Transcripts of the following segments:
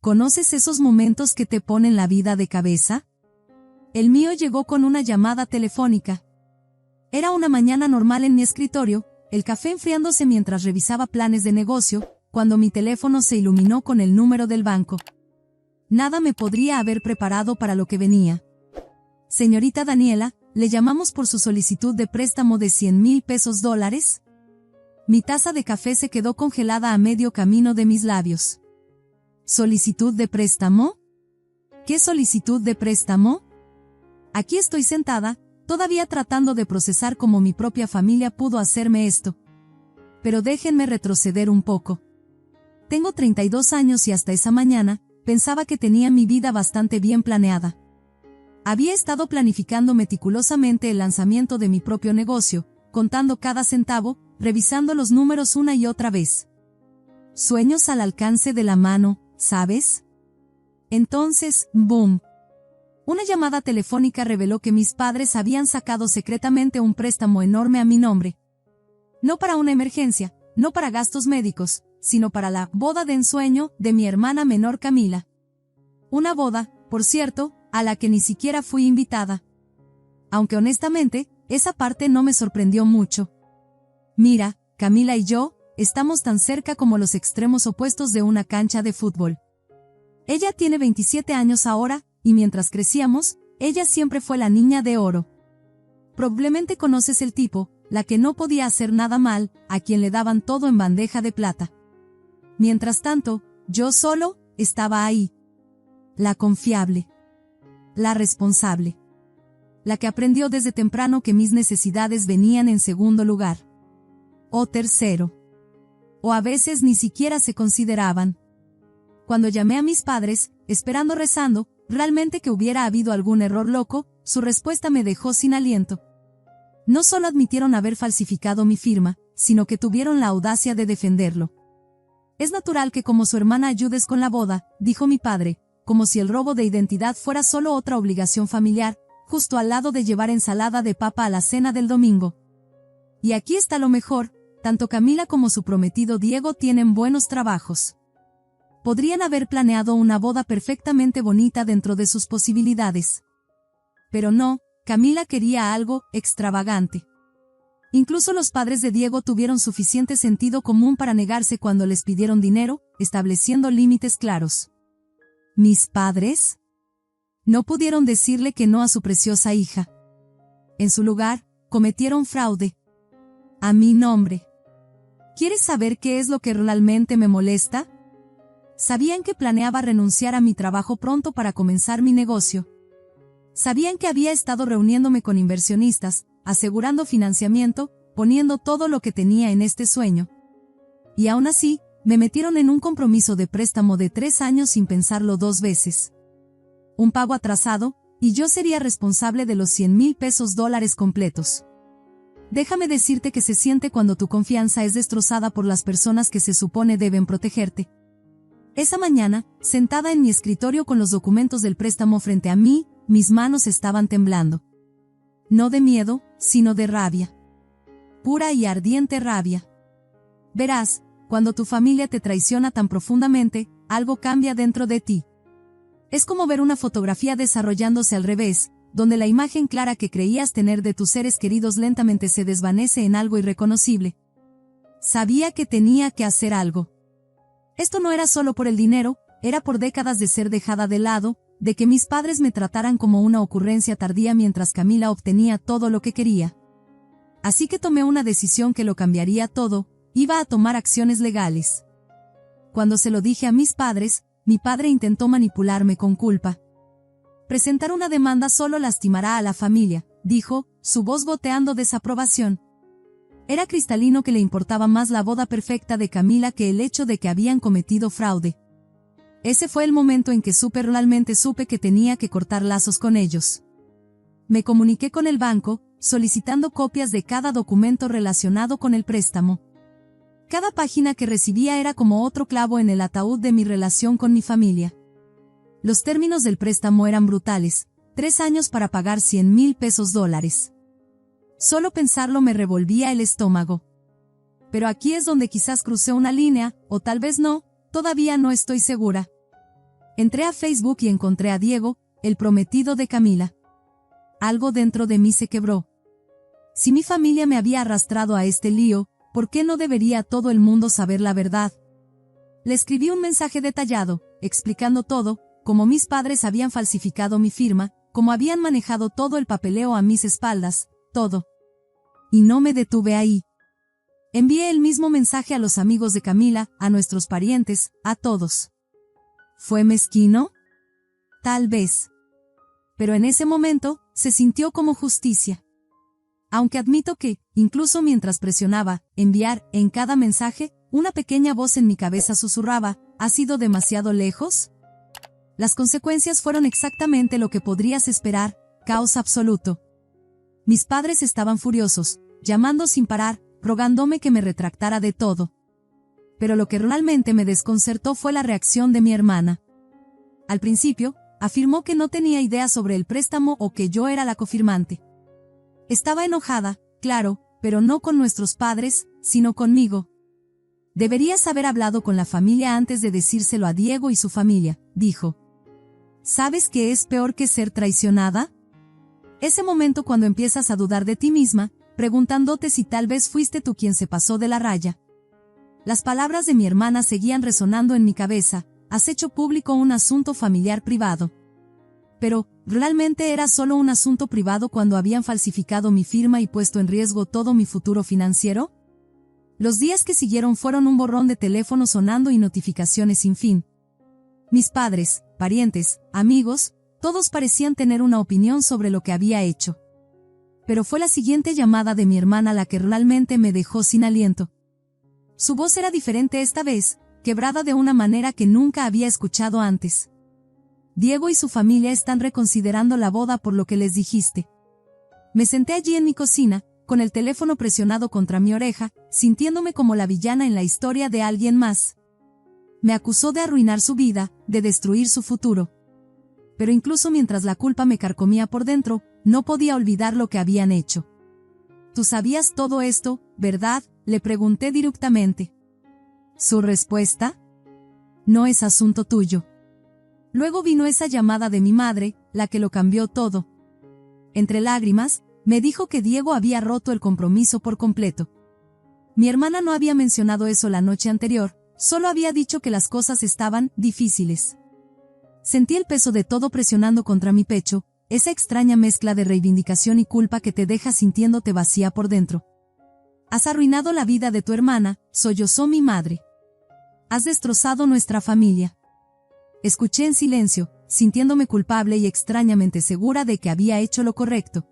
¿Conoces esos momentos que te ponen la vida de cabeza? El mío llegó con una llamada telefónica. Era una mañana normal en mi escritorio, el café enfriándose mientras revisaba planes de negocio, cuando mi teléfono se iluminó con el número del banco. Nada me podría haber preparado para lo que venía. Señorita Daniela, ¿le llamamos por su solicitud de préstamo de 100,000 pesos dólares? Mi taza de café se quedó congelada a medio camino de mis labios. ¿Solicitud de préstamo? ¿Qué solicitud de préstamo? Aquí estoy sentada, todavía tratando de procesar cómo mi propia familia pudo hacerme esto. Pero déjenme retroceder un poco. Tengo 32 años y hasta esa mañana, pensaba que tenía mi vida bastante bien planeada. Había estado planificando meticulosamente el lanzamiento de mi propio negocio, contando cada centavo, revisando los números una y otra vez. Sueños al alcance de la mano, ¿sabes? Entonces, ¡boom! Una llamada telefónica reveló que mis padres habían sacado secretamente un préstamo enorme a mi nombre. No para una emergencia, no para gastos médicos, sino para la boda de ensueño de mi hermana menor Camila. Una boda, por cierto, a la que ni siquiera fui invitada. Aunque honestamente, esa parte no me sorprendió mucho. Mira, Camila y yo, estamos tan cerca como los extremos opuestos de una cancha de fútbol. Ella tiene 27 años ahora, y mientras crecíamos, ella siempre fue la niña de oro. Probablemente conoces el tipo, la que no podía hacer nada mal, a quien le daban todo en bandeja de plata. Mientras tanto, yo solo, estaba ahí. La confiable. La responsable. La que aprendió desde temprano que mis necesidades venían en segundo lugar. O tercero. O a veces ni siquiera se consideraban. Cuando llamé a mis padres, esperando rezando, realmente que hubiera habido algún error loco, su respuesta me dejó sin aliento. No solo admitieron haber falsificado mi firma, sino que tuvieron la audacia de defenderlo. Es natural que como su hermana ayudes con la boda, dijo mi padre, como si el robo de identidad fuera solo otra obligación familiar, justo al lado de llevar ensalada de papa a la cena del domingo. Y aquí está lo mejor, tanto Camila como su prometido Diego tienen buenos trabajos. Podrían haber planeado una boda perfectamente bonita dentro de sus posibilidades. Pero no, Camila quería algo extravagante. Incluso los padres de Diego tuvieron suficiente sentido común para negarse cuando les pidieron dinero, estableciendo límites claros. ¿Mis padres? No pudieron decirle que no a su preciosa hija. En su lugar, cometieron fraude. A mi nombre. ¿Quieres saber qué es lo que realmente me molesta? Sabían que planeaba renunciar a mi trabajo pronto para comenzar mi negocio. Sabían que había estado reuniéndome con inversionistas, asegurando financiamiento, poniendo todo lo que tenía en este sueño. Y aún así, me metieron en un compromiso de préstamo de 3 años sin pensarlo 2 veces. Un pago atrasado, y yo sería responsable de los 100,000 pesos dólares completos. Déjame decirte que se siente cuando tu confianza es destrozada por las personas que se supone deben protegerte. Esa mañana, sentada en mi escritorio con los documentos del préstamo frente a mí, mis manos estaban temblando. No de miedo, sino de rabia. Pura y ardiente rabia. Verás, cuando tu familia te traiciona tan profundamente, algo cambia dentro de ti. Es como ver una fotografía desarrollándose al revés, donde la imagen clara que creías tener de tus seres queridos lentamente se desvanece en algo irreconocible. Sabía que tenía que hacer algo. Esto no era solo por el dinero, era por décadas de ser dejada de lado, de que mis padres me trataran como una ocurrencia tardía mientras Camila obtenía todo lo que quería. Así que tomé una decisión que lo cambiaría todo, iba a tomar acciones legales. Cuando se lo dije a mis padres, mi padre intentó manipularme con culpa. Presentar una demanda solo lastimará a la familia, dijo, su voz goteando desaprobación. Era cristalino que le importaba más la boda perfecta de Camila que el hecho de que habían cometido fraude. Ese fue el momento en que realmente supe que tenía que cortar lazos con ellos. Me comuniqué con el banco, solicitando copias de cada documento relacionado con el préstamo. Cada página que recibía era como otro clavo en el ataúd de mi relación con mi familia. Los términos del préstamo eran brutales, 3 años para pagar 100,000 pesos dólares. Solo pensarlo me revolvía el estómago. Pero aquí es donde quizás crucé una línea, o tal vez no, todavía no estoy segura. Entré a Facebook y encontré a Diego, el prometido de Camila. Algo dentro de mí se quebró. Si mi familia me había arrastrado a este lío, ¿por qué no debería todo el mundo saber la verdad? Le escribí un mensaje detallado, explicando todo, cómo mis padres habían falsificado mi firma, cómo habían manejado todo el papeleo a mis espaldas, todo. Y no me detuve ahí. Envié el mismo mensaje a los amigos de Camila, a nuestros parientes, a todos. ¿Fue mezquino? Tal vez. Pero en ese momento, se sintió como justicia. Aunque admito que, incluso mientras presionaba enviar en cada mensaje, una pequeña voz en mi cabeza susurraba, ¿has ido demasiado lejos? Las consecuencias fueron exactamente lo que podrías esperar, caos absoluto. Mis padres estaban furiosos, llamando sin parar, rogándome que me retractara de todo. Pero lo que realmente me desconcertó fue la reacción de mi hermana. Al principio, afirmó que no tenía idea sobre el préstamo o que yo era la cofirmante. Estaba enojada, claro, pero no con nuestros padres, sino conmigo. Deberías haber hablado con la familia antes de decírselo a Diego y su familia, dijo. ¿Sabes qué es peor que ser traicionada? Ese momento cuando empiezas a dudar de ti misma, preguntándote si tal vez fuiste tú quien se pasó de la raya. Las palabras de mi hermana seguían resonando en mi cabeza, has hecho público un asunto familiar privado. Pero, ¿realmente era solo un asunto privado cuando habían falsificado mi firma y puesto en riesgo todo mi futuro financiero? Los días que siguieron fueron un borrón de teléfono sonando y notificaciones sin fin. Mis padres, parientes, amigos, todos parecían tener una opinión sobre lo que había hecho. Pero fue la siguiente llamada de mi hermana la que realmente me dejó sin aliento. Su voz era diferente esta vez, quebrada de una manera que nunca había escuchado antes. Diego y su familia están reconsiderando la boda por lo que les dijiste. Me senté allí en mi cocina, con el teléfono presionado contra mi oreja, sintiéndome como la villana en la historia de alguien más. Me acusó de arruinar su vida, de destruir su futuro. Pero incluso mientras la culpa me carcomía por dentro, no podía olvidar lo que habían hecho. ¿Tú sabías todo esto, verdad?, le pregunté directamente. Su respuesta: no es asunto tuyo. Luego vino esa llamada de mi madre, la que lo cambió todo. Entre lágrimas, me dijo que Diego había roto el compromiso por completo. Mi hermana no había mencionado eso la noche anterior, solo había dicho que las cosas estaban difíciles. Sentí el peso de todo presionando contra mi pecho, esa extraña mezcla de reivindicación y culpa que te deja sintiéndote vacía por dentro. Has arruinado la vida de tu hermana, sollozó mi madre. Has destrozado nuestra familia. Escuché en silencio, sintiéndome culpable y extrañamente segura de que había hecho lo correcto.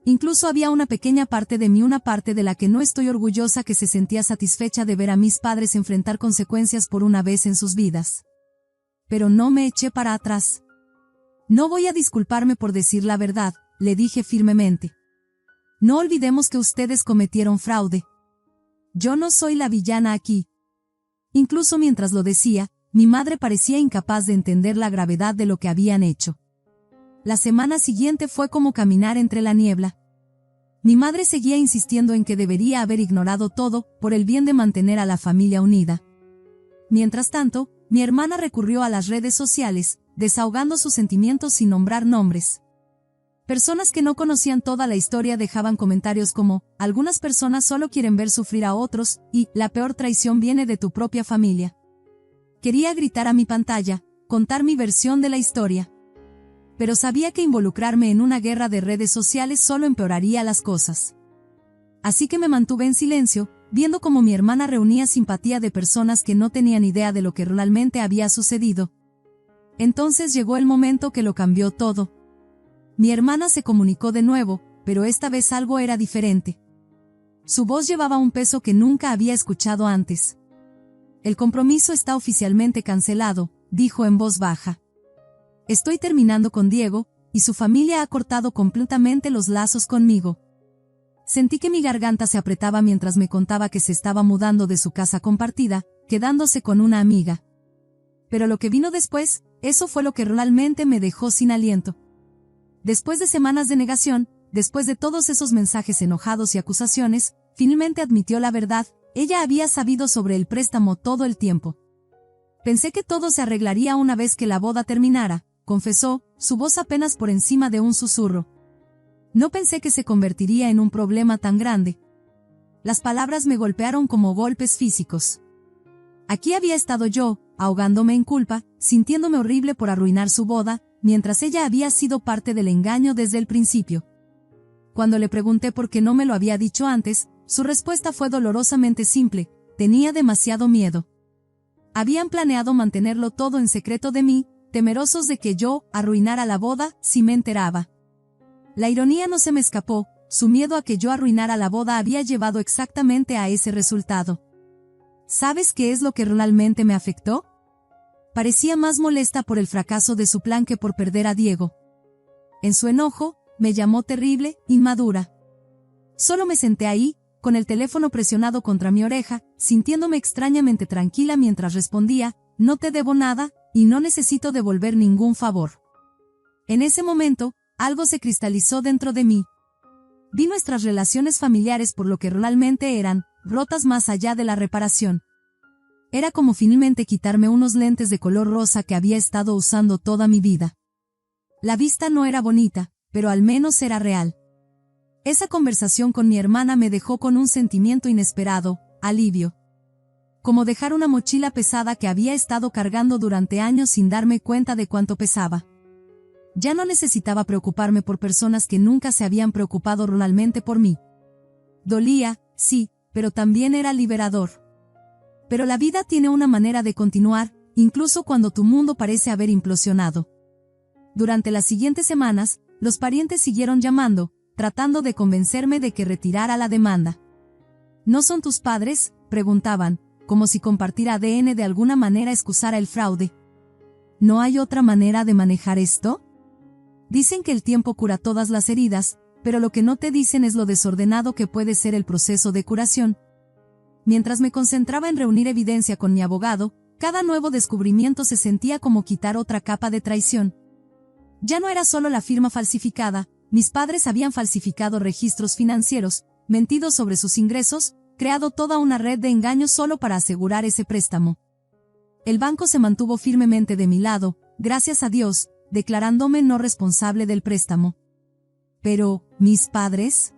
Incluso había una pequeña parte de mí, una parte de la que no estoy orgullosa, que se sentía satisfecha de ver a mis padres enfrentar consecuencias por una vez en sus vidas. Pero no me eché para atrás. No voy a disculparme por decir la verdad, le dije firmemente. No olvidemos que ustedes cometieron fraude. Yo no soy la villana aquí. Incluso mientras lo decía, mi madre parecía incapaz de entender la gravedad de lo que habían hecho. La semana siguiente fue como caminar entre la niebla. Mi madre seguía insistiendo en que debería haber ignorado todo, por el bien de mantener a la familia unida. Mientras tanto, mi hermana recurrió a las redes sociales, desahogando sus sentimientos sin nombrar nombres. Personas que no conocían toda la historia dejaban comentarios como, algunas personas solo quieren ver sufrir a otros, y, la peor traición viene de tu propia familia. Quería gritar a mi pantalla, contar mi versión de la historia. Pero sabía que involucrarme en una guerra de redes sociales solo empeoraría las cosas. Así que me mantuve en silencio, viendo cómo mi hermana reunía simpatía de personas que no tenían idea de lo que realmente había sucedido. Entonces llegó el momento que lo cambió todo. Mi hermana se comunicó de nuevo, pero esta vez algo era diferente. Su voz llevaba un peso que nunca había escuchado antes. El compromiso está oficialmente cancelado, dijo en voz baja. Estoy terminando con Diego, y su familia ha cortado completamente los lazos conmigo. Sentí que mi garganta se apretaba mientras me contaba que se estaba mudando de su casa compartida, quedándose con una amiga. Pero lo que vino después, eso fue lo que realmente me dejó sin aliento. Después de semanas de negación, después de todos esos mensajes enojados y acusaciones, finalmente admitió la verdad: ella había sabido sobre el préstamo todo el tiempo. Pensé que todo se arreglaría una vez que la boda terminara, confesó, su voz apenas por encima de un susurro. No pensé que se convertiría en un problema tan grande. Las palabras me golpearon como golpes físicos. Aquí había estado yo, ahogándome en culpa, sintiéndome horrible por arruinar su boda, mientras ella había sido parte del engaño desde el principio. Cuando le pregunté por qué no me lo había dicho antes, su respuesta fue dolorosamente simple: tenía demasiado miedo. Habían planeado mantenerlo todo en secreto de mí, temerosos de que yo arruinara la boda si me enteraba. La ironía no se me escapó, su miedo a que yo arruinara la boda había llevado exactamente a ese resultado. ¿Sabes qué es lo que realmente me afectó? Parecía más molesta por el fracaso de su plan que por perder a Diego. En su enojo, me llamó terrible, inmadura. Solo me senté ahí, con el teléfono presionado contra mi oreja, sintiéndome extrañamente tranquila mientras respondía: no te debo nada, y no necesito devolver ningún favor. En ese momento, algo se cristalizó dentro de mí. Vi nuestras relaciones familiares por lo que realmente eran, rotas más allá de la reparación. Era como finalmente quitarme unos lentes de color rosa que había estado usando toda mi vida. La vista no era bonita, pero al menos era real. Esa conversación con mi hermana me dejó con un sentimiento inesperado, alivio. Como dejar una mochila pesada que había estado cargando durante años sin darme cuenta de cuánto pesaba. Ya no necesitaba preocuparme por personas que nunca se habían preocupado realmente por mí. Dolía, sí, pero también era liberador. Pero la vida tiene una manera de continuar, incluso cuando tu mundo parece haber implosionado. Durante las siguientes semanas, los parientes siguieron llamando, tratando de convencerme de que retirara la demanda. ¿No son tus padres?, preguntaban, como si compartir ADN de alguna manera excusara el fraude. ¿No hay otra manera de manejar esto? Dicen que el tiempo cura todas las heridas, pero lo que no te dicen es lo desordenado que puede ser el proceso de curación. Mientras me concentraba en reunir evidencia con mi abogado, cada nuevo descubrimiento se sentía como quitar otra capa de traición. Ya no era solo la firma falsificada, mis padres habían falsificado registros financieros, mentido sobre sus ingresos, creado toda una red de engaños solo para asegurar ese préstamo. El banco se mantuvo firmemente de mi lado, gracias a Dios, declarándome no responsable del préstamo. Pero, ¿mis padres?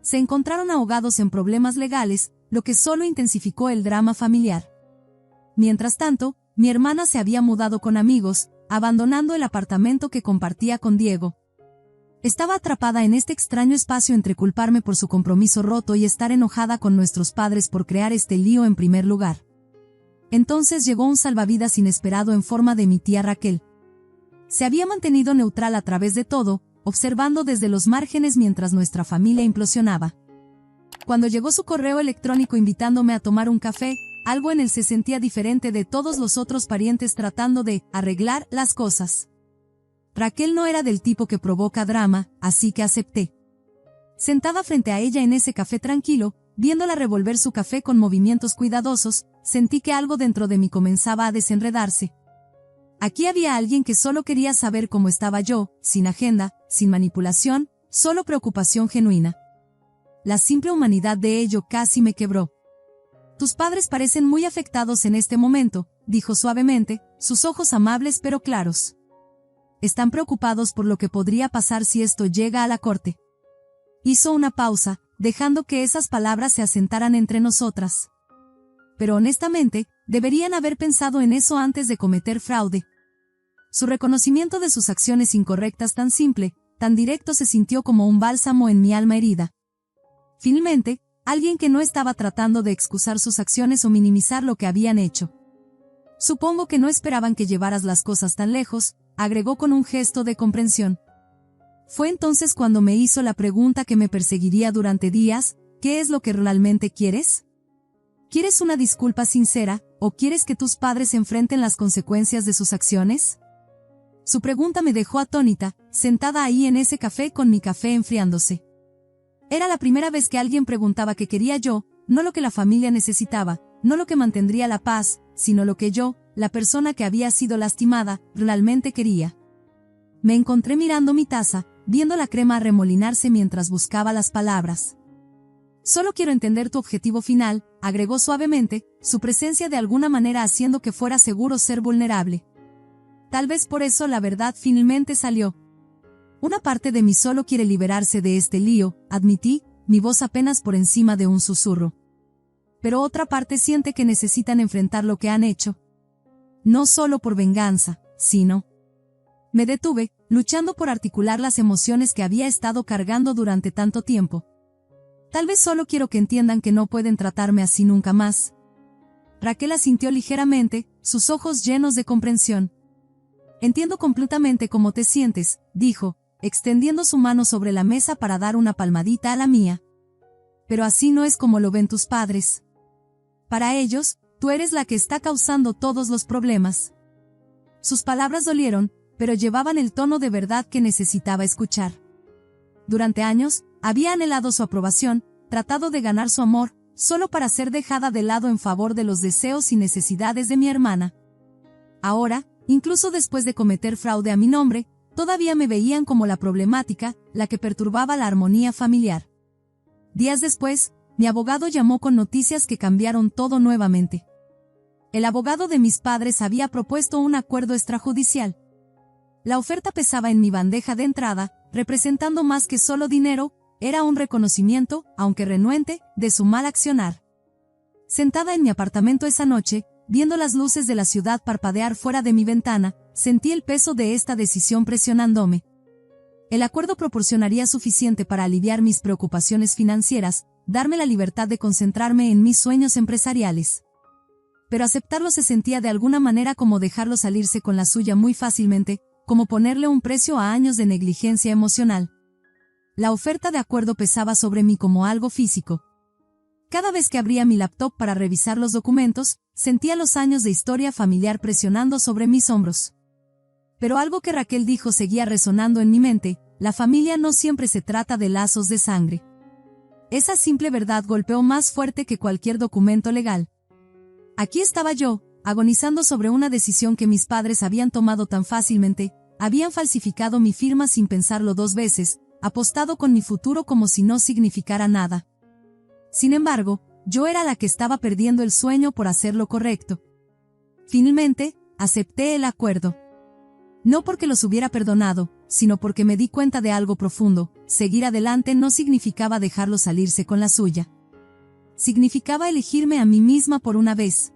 Se encontraron ahogados en problemas legales, lo que solo intensificó el drama familiar. Mientras tanto, mi hermana se había mudado con amigos, abandonando el apartamento que compartía con Diego. Estaba atrapada en este extraño espacio entre culparme por su compromiso roto y estar enojada con nuestros padres por crear este lío en primer lugar. Entonces llegó un salvavidas inesperado en forma de mi tía Raquel. Se había mantenido neutral a través de todo, observando desde los márgenes mientras nuestra familia implosionaba. Cuando llegó su correo electrónico invitándome a tomar un café, algo en él se sentía diferente de todos los otros parientes tratando de arreglar las cosas. Raquel no era del tipo que provoca drama, así que acepté. Sentada frente a ella en ese café tranquilo, viéndola revolver su café con movimientos cuidadosos, sentí que algo dentro de mí comenzaba a desenredarse. Aquí había alguien que solo quería saber cómo estaba yo, sin agenda, sin manipulación, solo preocupación genuina. La simple humanidad de ello casi me quebró. Tus padres parecen muy afectados en este momento, dijo suavemente, sus ojos amables pero claros. Están preocupados por lo que podría pasar si esto llega a la corte. Hizo una pausa, dejando que esas palabras se asentaran entre nosotras. Pero honestamente, deberían haber pensado en eso antes de cometer fraude. Su reconocimiento de sus acciones incorrectas tan simple, tan directo se sintió como un bálsamo en mi alma herida. Finalmente, alguien que no estaba tratando de excusar sus acciones o minimizar lo que habían hecho. Supongo que no esperaban que llevaras las cosas tan lejos, agregó con un gesto de comprensión. Fue entonces cuando me hizo la pregunta que me perseguiría durante días: ¿qué es lo que realmente quieres? ¿Quieres una disculpa sincera, o quieres que tus padres enfrenten las consecuencias de sus acciones? Su pregunta me dejó atónita, sentada ahí en ese café con mi café enfriándose. Era la primera vez que alguien preguntaba qué quería yo, no lo que la familia necesitaba, no lo que mantendría la paz, sino lo que yo, la persona que había sido lastimada, realmente quería. Me encontré mirando mi taza, viendo la crema arremolinarse mientras buscaba las palabras. Solo quiero entender tu objetivo final, agregó suavemente, su presencia de alguna manera haciendo que fuera seguro ser vulnerable. Tal vez por eso la verdad finalmente salió. Una parte de mí solo quiere liberarse de este lío, admití, mi voz apenas por encima de un susurro. Pero otra parte siente que necesitan enfrentar lo que han hecho. No solo por venganza, sino... Me detuve, luchando por articular las emociones que había estado cargando durante tanto tiempo. Tal vez solo quiero que entiendan que no pueden tratarme así nunca más. Raquel asintió ligeramente, sus ojos llenos de comprensión. Entiendo completamente cómo te sientes, dijo, extendiendo su mano sobre la mesa para dar una palmadita a la mía. Pero así no es como lo ven tus padres. Para ellos, tú eres la que está causando todos los problemas. Sus palabras dolieron, pero llevaban el tono de verdad que necesitaba escuchar. Durante años, había anhelado su aprobación, tratado de ganar su amor, solo para ser dejada de lado en favor de los deseos y necesidades de mi hermana. Ahora, incluso después de cometer fraude a mi nombre, todavía me veían como la problemática, la que perturbaba la armonía familiar. Días después, mi abogado llamó con noticias que cambiaron todo nuevamente. El abogado de mis padres había propuesto un acuerdo extrajudicial. La oferta pesaba en mi bandeja de entrada, representando más que solo dinero, era un reconocimiento, aunque renuente, de su mal accionar. Sentada en mi apartamento esa noche, viendo las luces de la ciudad parpadear fuera de mi ventana, sentí el peso de esta decisión presionándome. El acuerdo proporcionaría suficiente para aliviar mis preocupaciones financieras, darme la libertad de concentrarme en mis sueños empresariales. Pero aceptarlo se sentía de alguna manera como dejarlo salirse con la suya muy fácilmente, como ponerle un precio a años de negligencia emocional. La oferta de acuerdo pesaba sobre mí como algo físico. Cada vez que abría mi laptop para revisar los documentos, sentía los años de historia familiar presionando sobre mis hombros. Pero algo que Raquel dijo seguía resonando en mi mente: la familia no siempre se trata de lazos de sangre. Esa simple verdad golpeó más fuerte que cualquier documento legal. Aquí estaba yo, agonizando sobre una decisión que mis padres habían tomado tan fácilmente, habían falsificado mi firma sin pensarlo dos veces, apostado con mi futuro como si no significara nada. Sin embargo, yo era la que estaba perdiendo el sueño por hacer lo correcto. Finalmente, acepté el acuerdo. No porque los hubiera perdonado, sino porque me di cuenta de algo profundo: seguir adelante no significaba dejarlo salirse con la suya. Significaba elegirme a mí misma por una vez.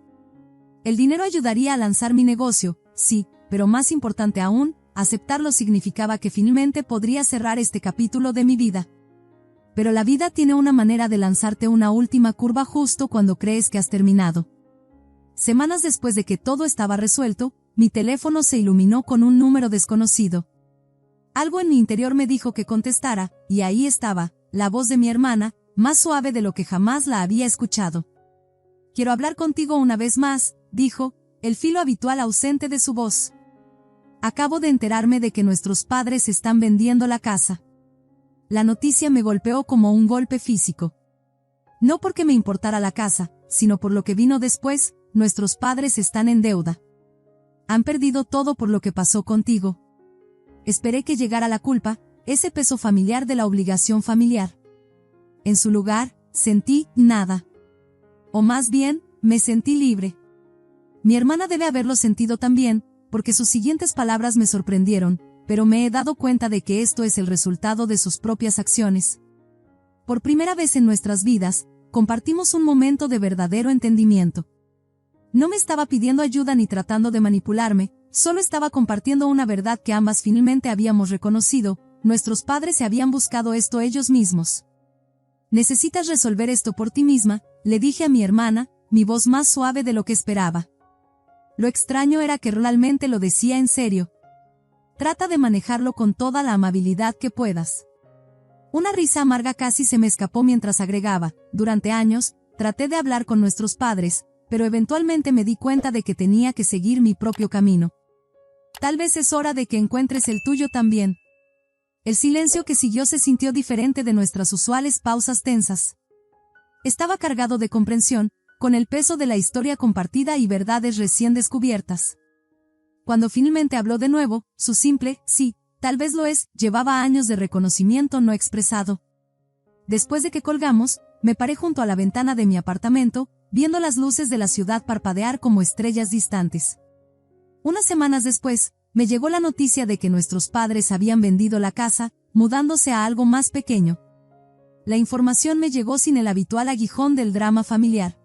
El dinero ayudaría a lanzar mi negocio, sí, pero más importante aún, aceptarlo significaba que finalmente podría cerrar este capítulo de mi vida. Pero la vida tiene una manera de lanzarte una última curva justo cuando crees que has terminado. Semanas después de que todo estaba resuelto, mi teléfono se iluminó con un número desconocido. Algo en mi interior me dijo que contestara, y ahí estaba, la voz de mi hermana, más suave de lo que jamás la había escuchado. «Quiero hablar contigo una vez más», dijo, el filo habitual ausente de su voz. «Acabo de enterarme de que nuestros padres están vendiendo la casa». La noticia me golpeó como un golpe físico. No porque me importara la casa, sino por lo que vino después: nuestros padres están en deuda. Han perdido todo por lo que pasó contigo. Esperé que llegara la culpa, ese peso familiar de la obligación familiar. En su lugar, sentí nada. O más bien, me sentí libre. Mi hermana debe haberlo sentido también, porque sus siguientes palabras me sorprendieron, pero me he dado cuenta de que esto es el resultado de sus propias acciones. Por primera vez en nuestras vidas, compartimos un momento de verdadero entendimiento. No me estaba pidiendo ayuda ni tratando de manipularme, solo estaba compartiendo una verdad que ambas finalmente habíamos reconocido: nuestros padres se habían buscado esto ellos mismos. «Necesitas resolver esto por ti misma», le dije a mi hermana, mi voz más suave de lo que esperaba. Lo extraño era que realmente lo decía en serio. «Trata de manejarlo con toda la amabilidad que puedas». Una risa amarga casi se me escapó mientras agregaba: «Durante años, traté de hablar con nuestros padres, pero eventualmente me di cuenta de que tenía que seguir mi propio camino. Tal vez es hora de que encuentres el tuyo también». El silencio que siguió se sintió diferente de nuestras usuales pausas tensas. Estaba cargado de comprensión, con el peso de la historia compartida y verdades recién descubiertas. Cuando finalmente habló de nuevo, su simple «sí, tal vez lo es» llevaba años de reconocimiento no expresado. Después de que colgamos, me paré junto a la ventana de mi apartamento, viendo las luces de la ciudad parpadear como estrellas distantes. Unas semanas después, me llegó la noticia de que nuestros padres habían vendido la casa, mudándose a algo más pequeño. La información me llegó sin el habitual aguijón del drama familiar.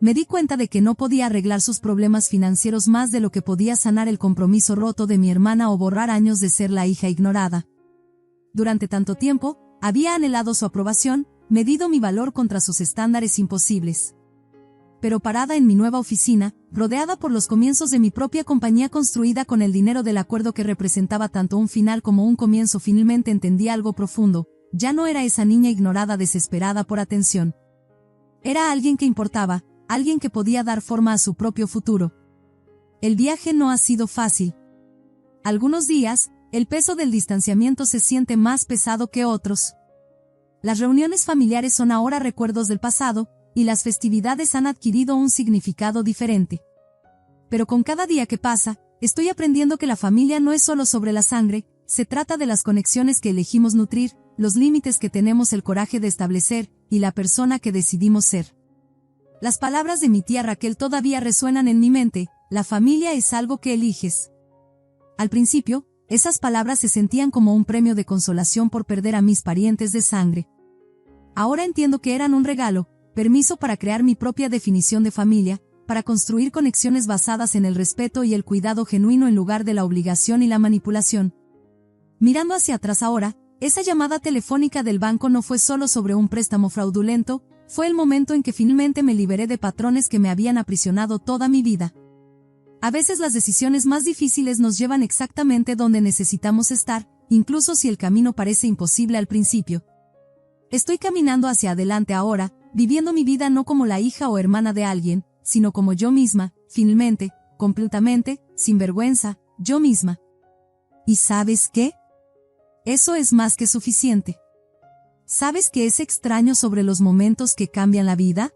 Me di cuenta de que no podía arreglar sus problemas financieros más de lo que podía sanar el compromiso roto de mi hermana o borrar años de ser la hija ignorada. Durante tanto tiempo, había anhelado su aprobación, medido mi valor contra sus estándares imposibles. Pero parada en mi nueva oficina, rodeada por los comienzos de mi propia compañía construida con el dinero del acuerdo que representaba tanto un final como un comienzo, finalmente entendí algo profundo: ya no era esa niña ignorada desesperada por atención. Era alguien que importaba, alguien que podía dar forma a su propio futuro. El viaje no ha sido fácil. Algunos días, el peso del distanciamiento se siente más pesado que otros. Las reuniones familiares son ahora recuerdos del pasado, y las festividades han adquirido un significado diferente. Pero con cada día que pasa, estoy aprendiendo que la familia no es solo sobre la sangre, se trata de las conexiones que elegimos nutrir, los límites que tenemos el coraje de establecer, y la persona que decidimos ser. Las palabras de mi tía Raquel todavía resuenan en mi mente: la familia es algo que eliges. Al principio, esas palabras se sentían como un premio de consolación por perder a mis parientes de sangre. Ahora entiendo que eran un regalo, permiso para crear mi propia definición de familia, para construir conexiones basadas en el respeto y el cuidado genuino en lugar de la obligación y la manipulación. Mirando hacia atrás ahora, esa llamada telefónica del banco no fue solo sobre un préstamo fraudulento, fue el momento en que finalmente me liberé de patrones que me habían aprisionado toda mi vida. A veces las decisiones más difíciles nos llevan exactamente donde necesitamos estar, incluso si el camino parece imposible al principio. Estoy caminando hacia adelante ahora, viviendo mi vida no como la hija o hermana de alguien, sino como yo misma, finalmente, completamente, sin vergüenza, yo misma. ¿Y sabes qué? Eso es más que suficiente. ¿Sabes qué es extraño sobre los momentos que cambian la vida?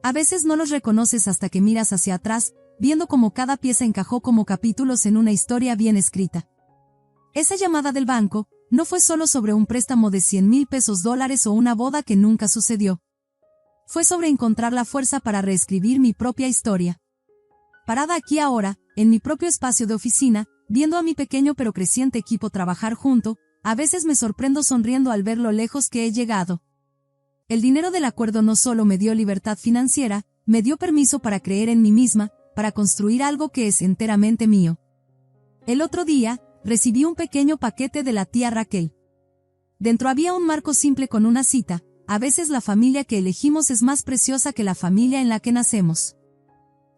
A veces no los reconoces hasta que miras hacia atrás, viendo cómo cada pieza encajó como capítulos en una historia bien escrita. Esa llamada del banco no fue solo sobre un préstamo de $100,000 o una boda que nunca sucedió. Fue sobre encontrar la fuerza para reescribir mi propia historia. Parada aquí ahora, en mi propio espacio de oficina, viendo a mi pequeño pero creciente equipo trabajar junto, a veces me sorprendo sonriendo al ver lo lejos que he llegado. El dinero del acuerdo no solo me dio libertad financiera, me dio permiso para creer en mí misma, para construir algo que es enteramente mío. El otro día, recibí un pequeño paquete de la tía Raquel. Dentro había un marco simple con una cita: a veces la familia que elegimos es más preciosa que la familia en la que nacemos.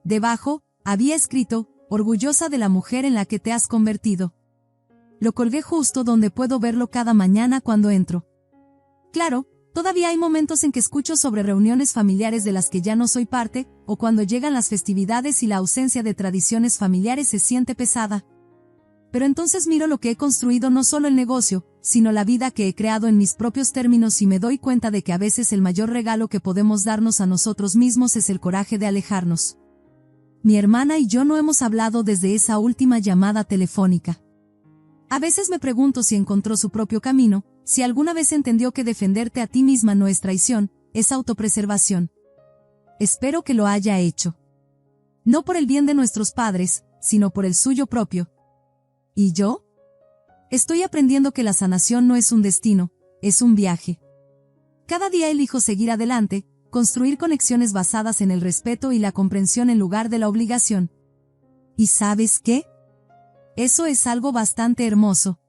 Debajo, había escrito: orgullosa de la mujer en la que te has convertido. Lo colgué justo donde puedo verlo cada mañana cuando entro. Claro, todavía hay momentos en que escucho sobre reuniones familiares de las que ya no soy parte, o cuando llegan las festividades y la ausencia de tradiciones familiares se siente pesada. Pero entonces miro lo que he construido, no solo el negocio, sino la vida que he creado en mis propios términos, y me doy cuenta de que a veces el mayor regalo que podemos darnos a nosotros mismos es el coraje de alejarnos. Mi hermana y yo no hemos hablado desde esa última llamada telefónica. A veces me pregunto si encontró su propio camino, si alguna vez entendió que defenderte a ti misma no es traición, es autopreservación. Espero que lo haya hecho. No por el bien de nuestros padres, sino por el suyo propio. ¿Y yo? Estoy aprendiendo que la sanación no es un destino, es un viaje. Cada día elijo seguir adelante, construir conexiones basadas en el respeto y la comprensión en lugar de la obligación. ¿Y sabes qué? Eso es algo bastante hermoso.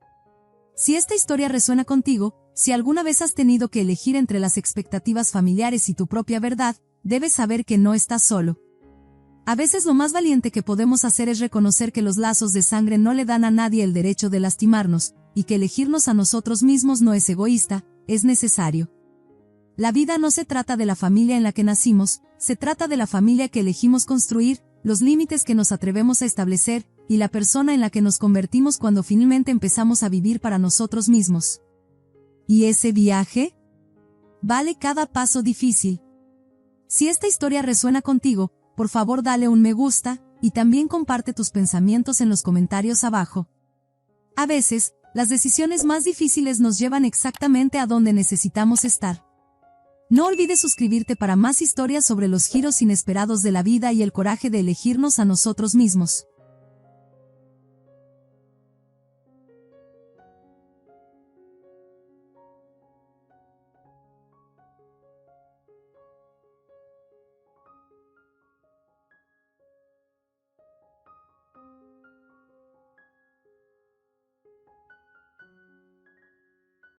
Si esta historia resuena contigo, si alguna vez has tenido que elegir entre las expectativas familiares y tu propia verdad, debes saber que no estás solo. A veces lo más valiente que podemos hacer es reconocer que los lazos de sangre no le dan a nadie el derecho de lastimarnos, y que elegirnos a nosotros mismos no es egoísta, es necesario. La vida no se trata de la familia en la que nacimos, se trata de la familia que elegimos construir, los límites que nos atrevemos a establecer, y la persona en la que nos convertimos cuando finalmente empezamos a vivir para nosotros mismos. ¿Y ese viaje? Vale cada paso difícil. Si esta historia resuena contigo, por favor dale un me gusta, y también comparte tus pensamientos en los comentarios abajo. A veces, las decisiones más difíciles nos llevan exactamente a donde necesitamos estar. No olvides suscribirte para más historias sobre los giros inesperados de la vida y el coraje de elegirnos a nosotros mismos.